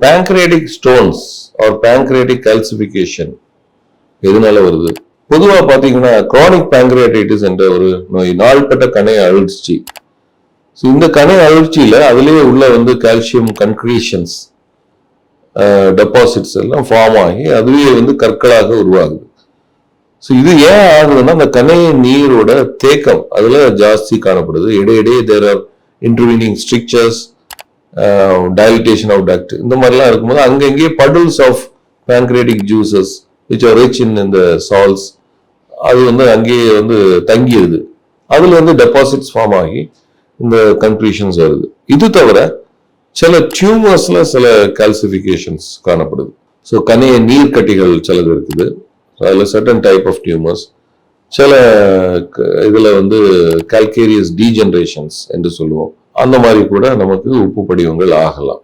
pancreatic stones or pancreatic calcification எதனால வருது? பொதுவா பாத்தீங்கன்னா chronic pancreatitis என்ற ஒரு நோய், நாள்பட்ட கணைய அழற்சி. இந்த கணைய அழற்சியில அதுலயே உள்ள வந்து கால்சியம் கன்க்ரீஷன்ஸ் டெபாசிட்ஸ் எல்லாம் ஃபார்ம் ஆகி அதுவே வந்து கற்களாக உருவாகுது. இது ஏன் ஆகுதுன்னா அந்த கணைய நீரோட தேக்கம் அதுல ஜாஸ்தி காணப்படுது. இடையிடையே there are intervening strictures, dilatation of duct, இந்த மாதிரிலாம் இருக்கும்போது அங்கங்கே puddles of pancreatic juices which are rich in the salts அது வந்து அங்கேயே வந்து தங்கிடுது. அதுல வந்து டெபாசிட்ஸ் ஃபார்ம் ஆகி இந்த கன்க்ரீஷன்ஸ் வருது. இது தவிர சில டியூமர்ஸ்ல சில கால்சிபிகேஷன்ஸ் காணப்படுது. ஸோ கணைய நீர்க்கட்டிகள் சிலது இருக்குது, அதில் சர்டன் டைப் ஆஃப் டியூமர்ஸ். சில இதுல வந்து கால்கேரியஸ் டீஜெனரேஷன்ஸ் என்று சொல்லுவோம். அந்த மாதிரி கூட நமக்கு உப்பு படிவங்கள் ஆகலாம்.